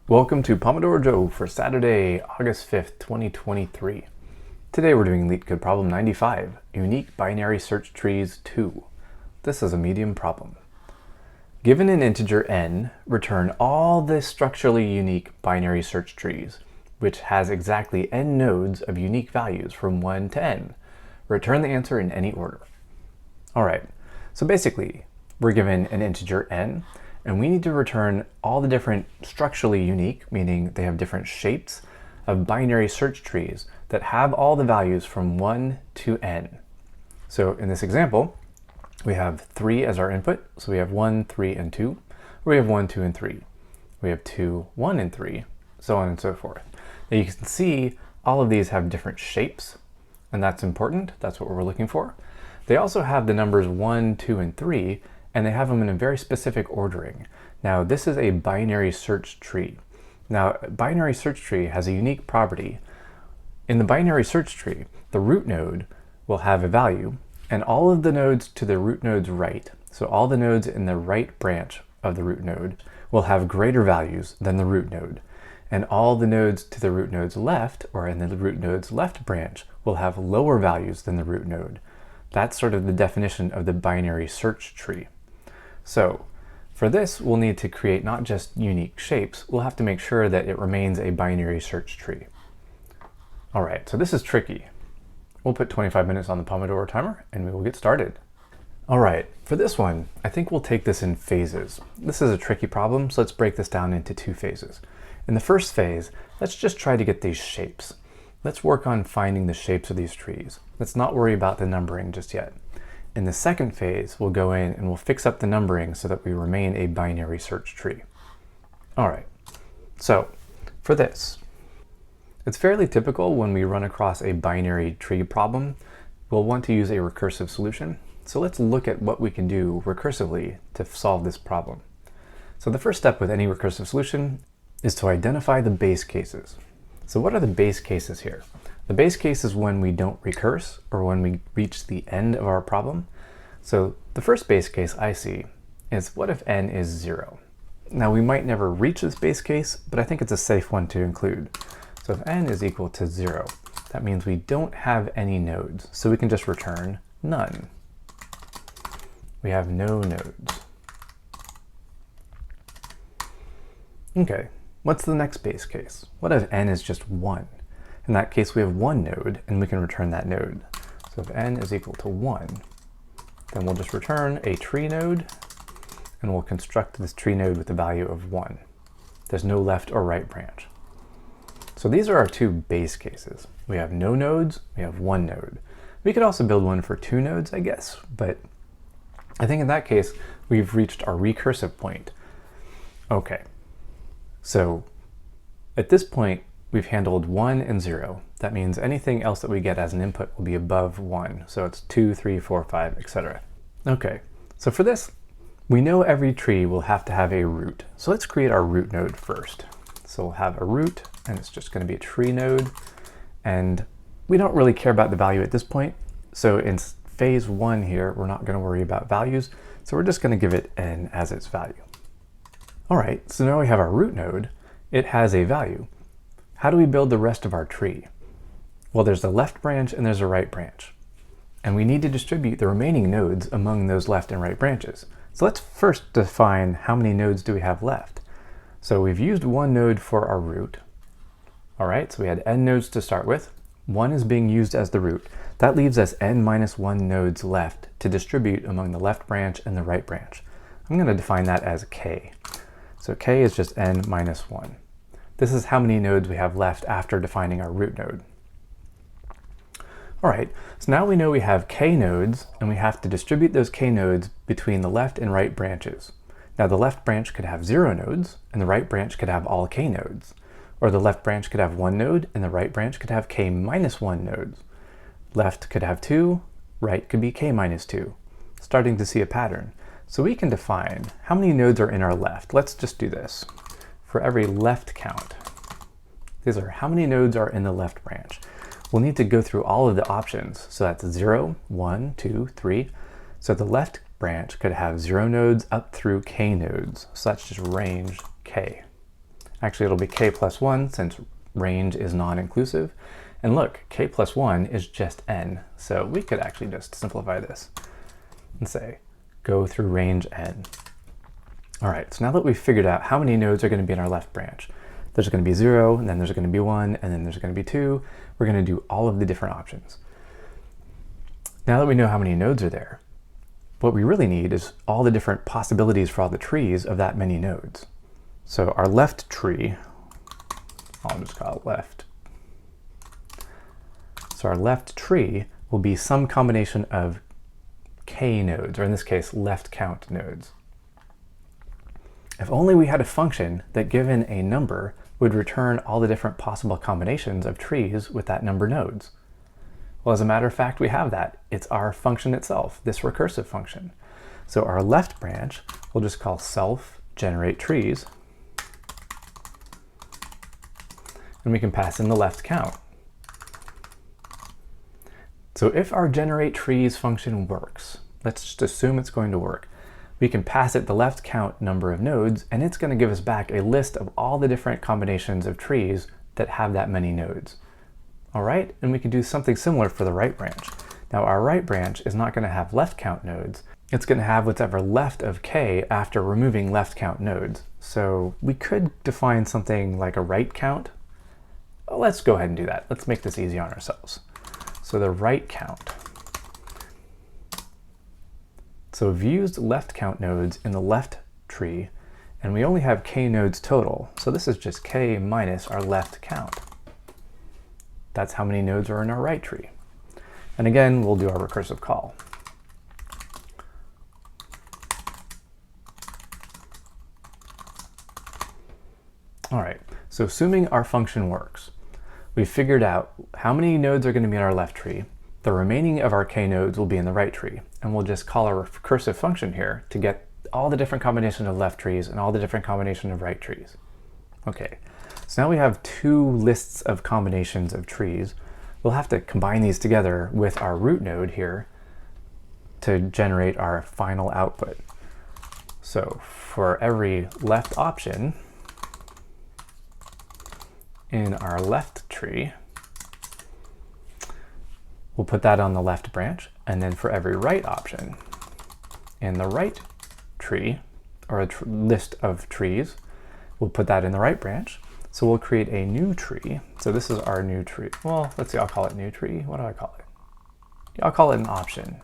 Welcome to Pomodoro Joe for Saturday, August 5th, 2023. Today we're doing LeetCode problem 95, Unique Binary Search Trees 2. This is a medium problem. Given an integer n, return all the structurally unique binary search trees, which has exactly n nodes of unique values from 1 to n. Return the answer in any order. Alright, so basically, we're given an integer n, and we need to return all the different structurally unique, meaning they have different shapes, of binary search trees that have all the values from 1 to n. So in this example, we have 3 as our input, so we have 1, 3, and 2. Or we have 1, 2, and 3. We have 2, 1, and 3, so on and so forth. Now you can see all of these have different shapes, and that's important. That's what we're looking for. They also have the numbers 1, 2, and 3, and they have them in a very specific ordering. Now, this is a binary search tree. Now, a binary search tree has a unique property. In the binary search tree, the root node will have a value, and all of the nodes to the root node's right, so all the nodes in the right branch of the root node, will have greater values than the root node. And all the nodes to the root node's left, or in the root node's left branch, will have lower values than the root node. That's sort of the definition of the binary search tree. So for this, we'll need to create not just unique shapes, we'll have to make sure that it remains a binary search tree. All right, so this is tricky. We'll put 25 minutes on the Pomodoro timer and we will get started. All right, for this one, I think we'll take this in phases. This is a tricky problem, so let's break this down into 2 phases. In the first phase, let's just try to get these shapes. Let's work on finding the shapes of these trees. Let's not worry about the numbering just yet. In the second phase, we'll go in and we'll fix up the numbering so that we remain a binary search tree. All right, so for this, it's fairly typical when we run across a binary tree problem, we'll want to use a recursive solution. So let's look at what we can do recursively to solve this problem. So the first step with any recursive solution is to identify the base cases. So what are the base cases here? The base case is when we don't recurse or when we reach the end of our problem. So the first base case I see is what if n is 0? Now we might never reach this base case, but I think it's a safe one to include. So if n is equal to 0, that means we don't have any nodes, so we can just return none. We have no nodes. Okay, what's the next base case? What if n is just 1? In that case, we have 1 node, and we can return that node. So if n is equal to 1, then we'll just return a tree node, and we'll construct this tree node with the value of 1. There's no left or right branch. So these are our 2 base cases. We have no nodes, we have 1 node. We could also build one for 2 nodes, I guess, but I think in that case, we've reached our recursive point. Okay, so at this point, we've handled 1 and 0. That means anything else that we get as an input will be above 1. So it's 2, 3, 4, 5, etc. Okay, so for this, we know every tree will have to have a root. So let's create our root node first. So we'll have a root, and it's just going to be a tree node. And we don't really care about the value at this point. So in phase 1 here, we're not going to worry about values. So we're just going to give it n as its value. All right, so now we have our root node. It has a value. How do we build the rest of our tree? Well, there's a left branch and there's a right branch. And we need to distribute the remaining nodes among those left and right branches. So let's first define how many nodes do we have left. So we've used 1 node for our root. All right, so we had n nodes to start with. 1 is being used as the root. That leaves us n minus 1 nodes left to distribute among the left branch and the right branch. I'm going to define that as k. So k is just n minus 1. This is how many nodes we have left after defining our root node. All right, so now we know we have k nodes, and we have to distribute those k nodes between the left and right branches. Now the left branch could have 0 nodes, and the right branch could have all k nodes. Or the left branch could have 1 node, and the right branch could have k minus 1 nodes. Left could have 2, right could be k minus 2. Starting to see a pattern. So we can define how many nodes are in our left. Let's just do this. For every left count, these are how many nodes are in the left branch. We'll need to go through all of the options. So that's 0, 1, 2, 3. So the left branch could have 0 nodes up through k nodes. So that's just range k. Actually, it'll be k plus 1 since range is non-inclusive. And look, k plus 1 is just n. So we could actually just simplify this and say, go through range n. All right, so now that we've figured out how many nodes are going to be in our left branch, there's going to be 0, and then there's going to be 1, and then there's going to be 2. We're going to do all of the different options. Now that we know how many nodes are there, what we really need is all the different possibilities for all the trees of that many nodes. So our left tree, I'll just call it left. So our left tree will be some combination of k nodes, or in this case, left count nodes. If only we had a function that, given a number, would return all the different possible combinations of trees with that number nodes. Well, as a matter of fact, we have that. It's our function itself, this recursive function. So our left branch, we'll just call self generate trees. And we can pass in the left count. So if our generate trees function works, let's just assume it's going to work. We can pass it the left count number of nodes, and it's going to give us back a list of all the different combinations of trees that have that many nodes. All right, and we can do something similar for the right branch. Now our right branch is not going to have left count nodes. It's going to have whatever left of k after removing left count nodes. So we could define something like a right count. Well, let's go ahead and do that. Let's make this easy on ourselves. So the right count. So we've used left count nodes in the left tree, and we only have k nodes total. So this is just k minus our left count. That's how many nodes are in our right tree. And again, we'll do our recursive call. All right, so assuming our function works, we've figured out how many nodes are going to be in our left tree. The remaining of our k nodes will be in the right tree, and we'll just call our recursive function here to get all the different combinations of left trees and all the different combinations of right trees. Okay, so now we have two lists of combinations of trees. We'll have to combine these together with our root node here to generate our final output. So for every left option in our left tree, we'll put that on the left branch, and then for every right option in the right tree, or a list of trees, we'll put that in the right branch. So we'll create a new tree. So this is our new tree. Well, let's see, I'll call it new tree. What do I call it? I'll call it an option.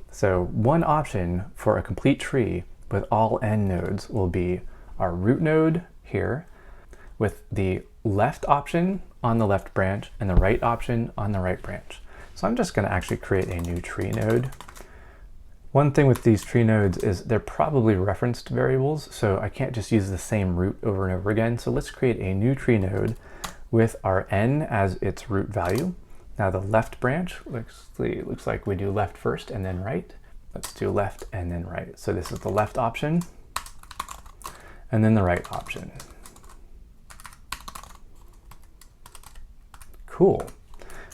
So one option for a complete tree with all n nodes will be our root node here, with the left option on the left branch and the right option on the right branch. So I'm just going to actually create a new tree node. One thing with these tree nodes is they're probably referenced variables, so I can't just use the same root over and over again. So let's create a new tree node with our n as its root value. Now the left branch looks like we do left first and then right. Let's do left and then right. So this is the left option and then the right option. Cool.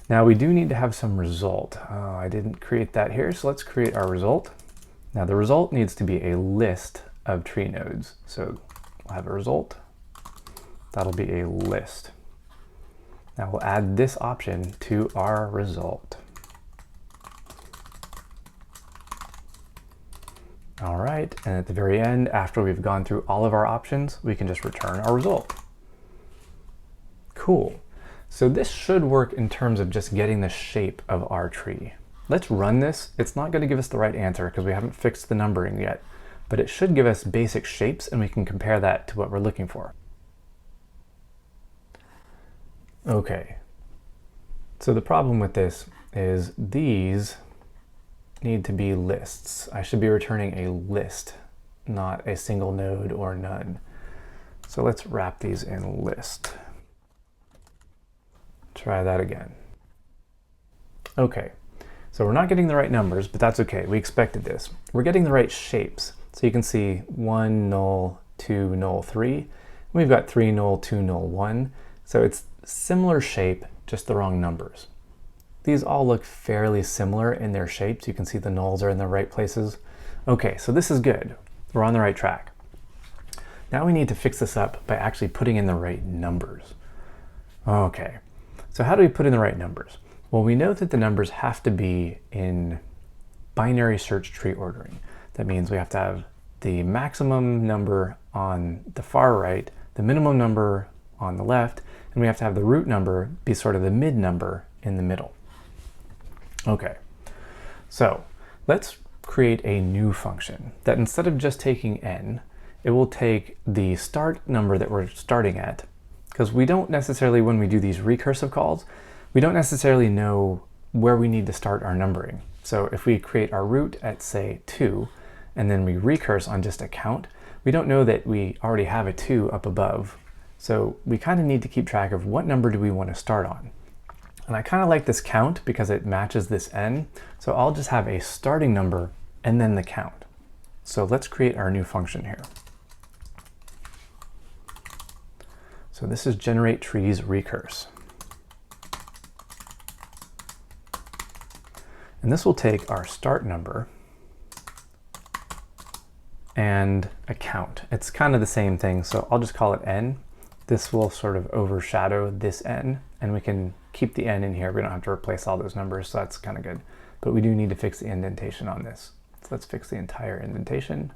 Now we do need to have some result. Oh, I didn't create that here, so let's create our result. Now the result needs to be a list of tree nodes. So we'll have a result. That'll be a list. Now we'll add this option to our result. All right, and at the very end, after we've gone through all of our options, we can just return our result. Cool. So this should work in terms of just getting the shape of our tree. Let's run this. It's not going to give us the right answer because we haven't fixed the numbering yet, but it should give us basic shapes and we can compare that to what we're looking for. Okay, so the problem with this is these need to be lists. I should be returning a list, not a single node or none. So let's wrap these in list. Try that again. Okay, so we're not getting the right numbers, but that's okay. We expected this. We're getting the right shapes. So you can see 1, null, 2, null, 3. We've got 3, null, 2, null, 1. So it's similar shape, just the wrong numbers. These all look fairly similar in their shapes. You can see the nulls are in the right places. Okay, so this is good. We're on the right track. Now we need to fix this up by actually putting in the right numbers. Okay, so how do we put in the right numbers? Well, we know that the numbers have to be in binary search tree ordering. That means we have to have the maximum number on the far right, the minimum number on the left, and we have to have the root number be sort of the mid number in the middle. Okay, so let's create a new function that instead of just taking n, it will take the start number that we're starting at, because we don't necessarily, when we do these recursive calls, we don't necessarily know where we need to start our numbering. So if we create our root at, say, 2, and then we recurse on just a count, we don't know that we already have a 2 up above. So we kind of need to keep track of what number do we want to start on. And I kind of like this count because it matches this n. So I'll just have a starting number and then the count. So let's create our new function here. So this is generate trees recurse. And this will take our start number and a count. It's kind of the same thing, so I'll just call it n. This will sort of overshadow this n, and we can keep the n in here. We don't have to replace all those numbers, so that's kind of good. But we do need to fix the indentation on this. So let's fix the entire indentation.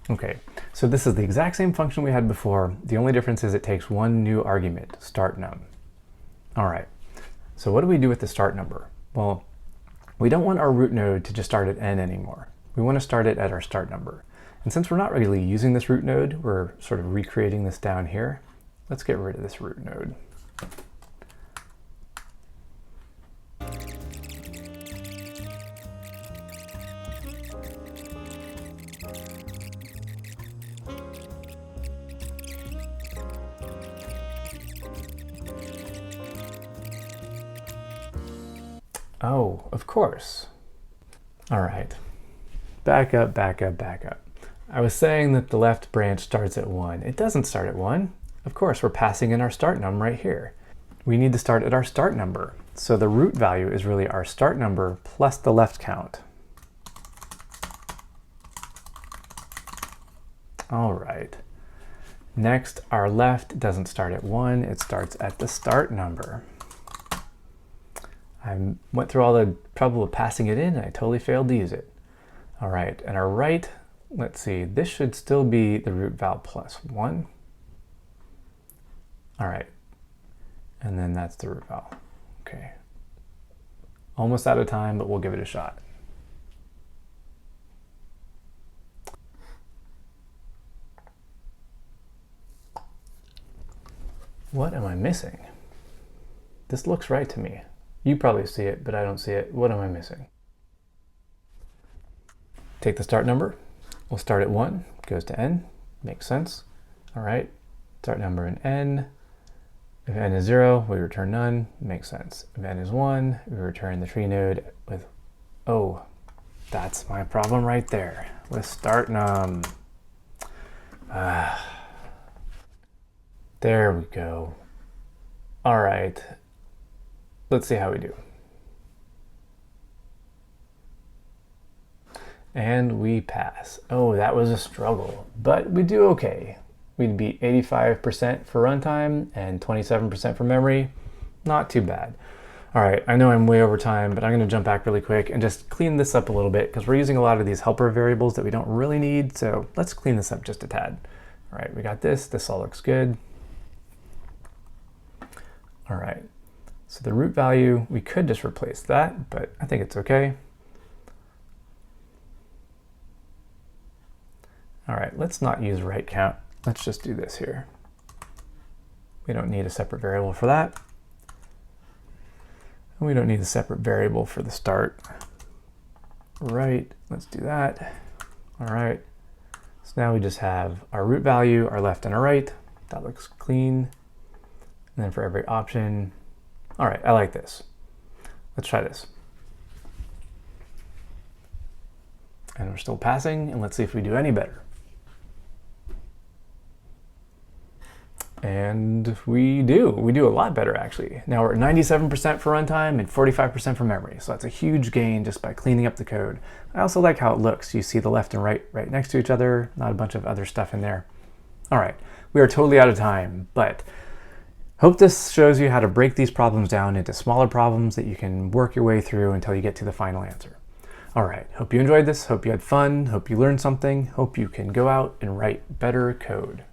Okay, so this is the exact same function we had before. The only difference is it takes one new argument, start num. All right, so what do we do with the start number? Well, we don't want our root node to just start at n anymore. We want to start it at our start number. And since we're not really using this root node, we're sort of recreating this down here. Let's get rid of this root node. Oh, of course. All right, back up, back up, back up. I was saying that the left branch starts at 1. It doesn't start at 1. Of course, we're passing in our start num right here. We need to start at our start number. So the root value is really our start number plus the left count. All right. Next, our left doesn't start at 1. It starts at the start number. I went through all the trouble of passing it in and I totally failed to use it. All right, and our right, let's see, this should still be the root val plus 1. All right, and then that's the root val. Okay, almost out of time, but we'll give it a shot. What am I missing? This looks right to me. You probably see it, but I don't see it. What am I missing? Take the start number. We'll start at 1, goes to n. Makes sense. All right, start number in n. If n is 0, we return none. Makes sense. If n is 1, we return the tree node with, oh, that's my problem right there with start num. There we go. All right. Let's see how we do. And we pass. Oh, that was a struggle, but we do okay. We'd beat 85% for runtime and 27% for memory. Not too bad. All right, I know I'm way over time, but I'm gonna jump back really quick and just clean this up a little bit because we're using a lot of these helper variables that we don't really need, so let's clean this up just a tad. All right, we got this. This all looks good. All right. So the root value, we could just replace that, but I think it's okay. All right, let's not use right count. Let's just do this here. We don't need a separate variable for that. And we don't need a separate variable for the start. Right, let's do that. All right, so now we just have our root value, our left and our right. That looks clean. And then for every option, all right, I like this. Let's try this. And we're still passing, and let's see if we do any better. And we do a lot better actually. Now we're at 97% for runtime and 45% for memory. So that's a huge gain just by cleaning up the code. I also like how it looks. You see the left and right next to each other, not a bunch of other stuff in there. All right, we are totally out of time, but hope this shows you how to break these problems down into smaller problems that you can work your way through until you get to the final answer. All right, hope you enjoyed this, hope you had fun, hope you learned something, hope you can go out and write better code.